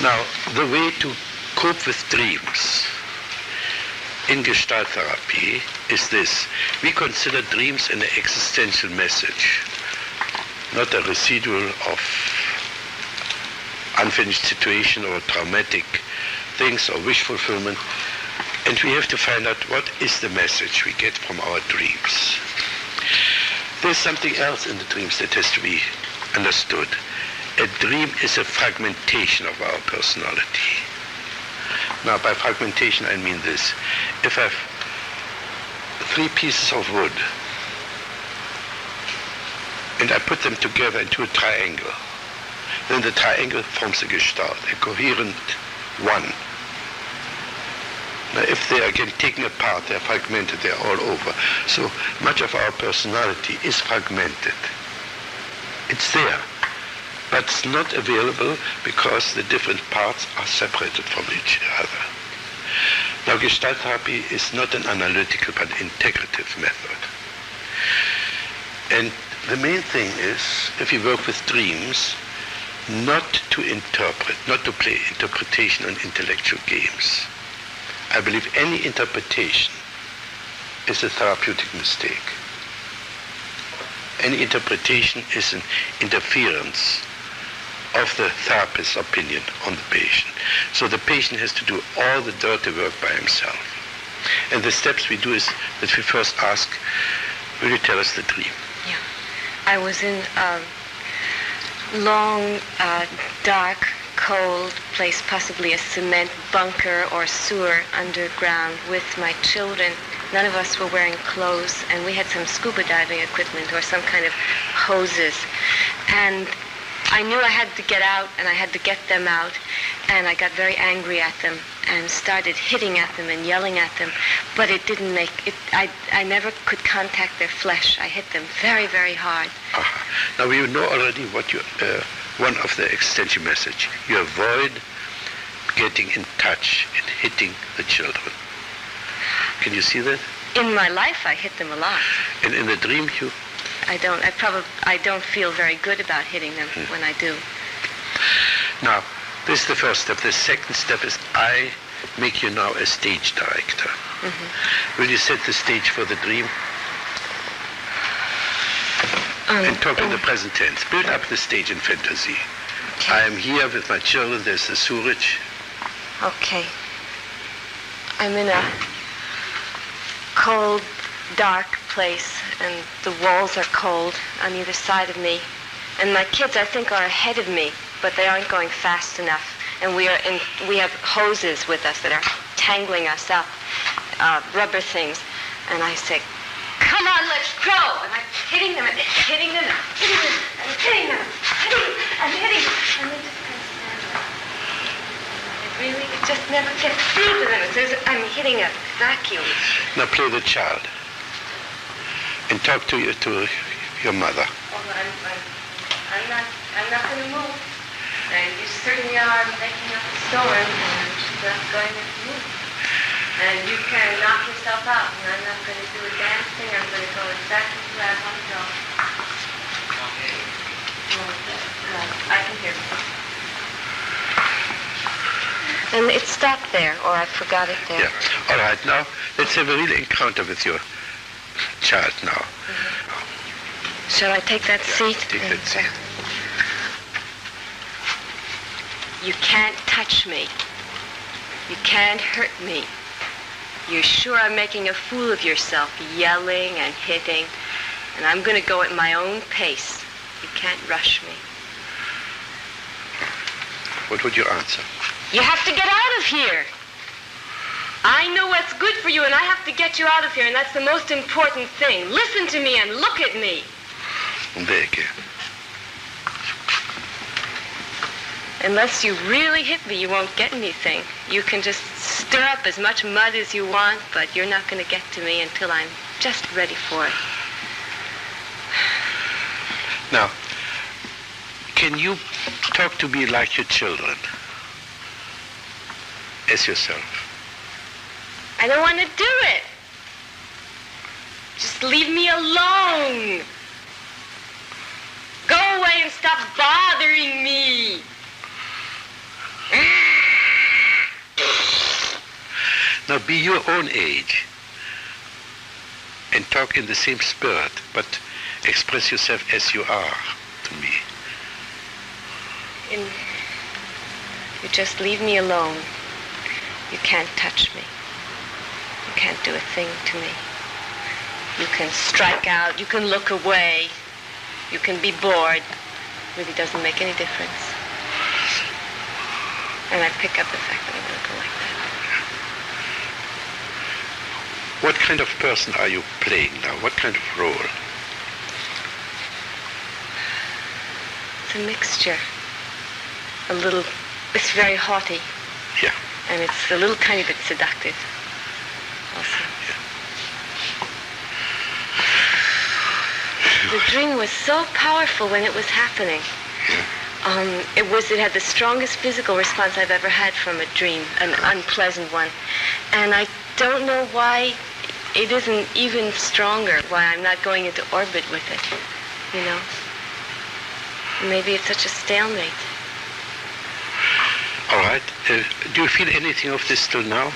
Now, the way to cope with dreams in Gestalt therapy is this. We consider dreams an existential message, not a residual of unfinished situation or traumatic things or wish fulfillment. And we have to find out what is the message we get from our dreams. There's something else in the dreams that has to be understood. A dream is a fragmentation of our personality. Now, by fragmentation, I mean this. If I have 3 pieces of wood, and I put them together into a triangle, then the triangle forms a gestalt, a coherent one. Now, if they are again taken apart, they are fragmented, they are all over. So much of our personality is fragmented. It's there, but it's not available because the different parts are separated from each other. Now, Gestalt therapy is not an analytical but integrative method. And the main thing is, if you work with dreams, not to interpret, not to play interpretation and intellectual games. I believe any interpretation is a therapeutic mistake. Any interpretation is an interference of the therapist's opinion on the patient. So the patient has to do all the dirty work by himself. And the steps we do is that we first ask, will you tell us the dream? Yeah. I was in a long, dark, cold place, possibly a cement bunker or sewer underground with my children. None of us were wearing clothes, and we had some scuba diving equipment or some kind of hoses. And I knew I had to get out, and I had to get them out, and I got very angry at them and started hitting at them and yelling at them, but it didn't make it. I never could contact their flesh. I hit them very, very hard. Now you know already what you one of the existential message. You avoid getting in touch and hitting the children. Can you see that? In my life, I hit them a lot. And in the dream, you? I don't feel very good about hitting them when I do. Now, this is the first step. The second step is I make you now a stage director. Mm-hmm. Will you set the stage for the dream? And talk in the present tense. Build up the stage in fantasy. Okay. I am here with my children. There's the sewerage. Okay. I'm in a cold, dark place, and the walls are cold on either side of me. And my kids, I think, are ahead of me, but they aren't going fast enough. And we have hoses with us that are tangling us up, rubber things. And I say, come on, let's go! And I'm hitting them, and hitting them, and hitting them, and hitting them, and hitting them. And they just kind of stand there. It just never gets through to them. I'm hitting a vacuum. Now play the child. And talk to your mother. Oh, I'm not going to move. And you certainly are making up a storm, and she's not going to move. And you can knock yourself out, and I'm not going to do a damn thing. I'm going to go exactly where I want to go. I can hear you. And it stopped there, or I forgot it there. Yeah. All right, now let's have a real encounter with your child now. Mm-hmm. Shall I take that seat? Take that seat. You can't touch me. You can't hurt me. You're sure I'm making a fool of yourself, yelling and hitting, and I'm going to go at my own pace. You can't rush me. What would you answer? You have to get out of here. I know what's good for you, and I have to get you out of here, and that's the most important thing. Listen to me and look at me. Unless you really hit me, you won't get anything. You can just stir up as much mud as you want, but you're not going to get to me until I'm just ready for it. Now, can you talk to me like your children? As yourself? I don't want to do it. Just leave me alone. Go away and stop bothering me. Now be your own age and talk in the same spirit, but express yourself as you are to me. You just leave me alone. You can't touch me. You can't do a thing to me. You can strike out, you can look away, you can be bored. It really doesn't make any difference. And I pick up the fact that I'm going to go like that. What kind of person are you playing now? What kind of role? It's a mixture. It's very haughty. Yeah. And it's a little tiny bit seductive also. Yeah. The dream was so powerful when it was happening. It had the strongest physical response I've ever had from a dream, an unpleasant one. And I don't know why it isn't even stronger, why I'm not going into orbit with it, you know? Maybe it's such a stalemate. All right. Do you feel anything of this till now?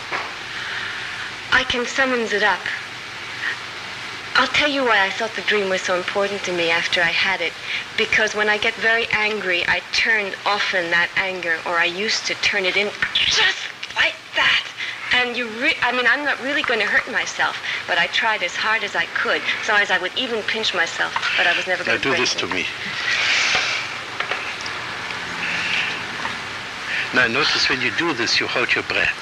I can summons it up. I'll tell you why I thought the dream was so important to me after I had it. Because when I get very angry, I turn often that anger, or I used to turn it in just like that. And I'm not really going to hurt myself, but I tried as hard as I could. Sometimes I would even pinch myself, but I was never going to do this to me. Now notice when you do this, you hold your breath.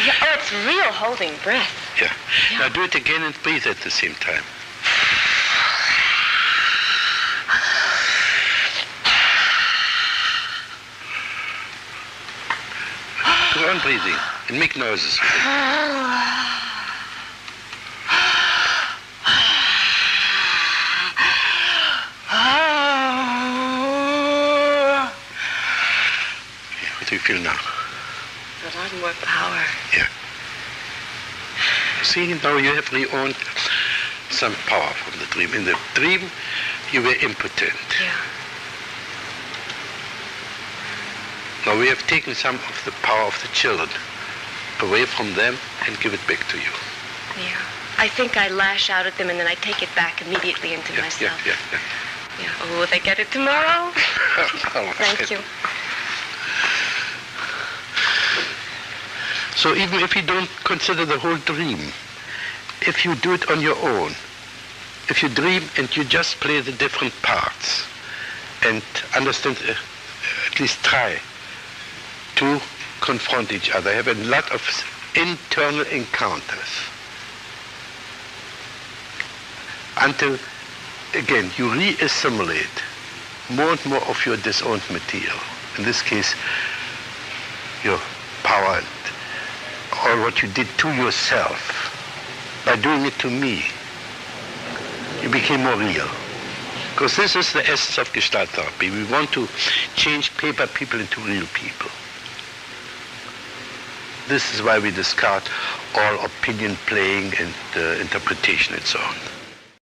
Yeah, oh, it's real holding breath. Yeah. Now do it again and breathe at the same time. Go on breathing and make noises with it. What do you feel now? A lot more power. Yeah. See, now you have re-owned some power from the dream. In the dream, you were impotent. Yeah. Now we have taken some of the power of the children away from them and give it back to you. Yeah. I think I lash out at them and then I take it back immediately into myself. Yeah. Oh, will they get it tomorrow? Thank you. So even if you don't consider the whole dream, if you do it on your own, if you dream and you just play the different parts and understand, at least try to confront each other, have a lot of internal encounters until, again, you re-assimilate more and more of your disowned material. In this case, your power and all what you did to yourself. By doing it to me, you became more real. Because this is the essence of Gestalt therapy. We want to change paper people into real people. This is why we discard all opinion playing and interpretation and so on.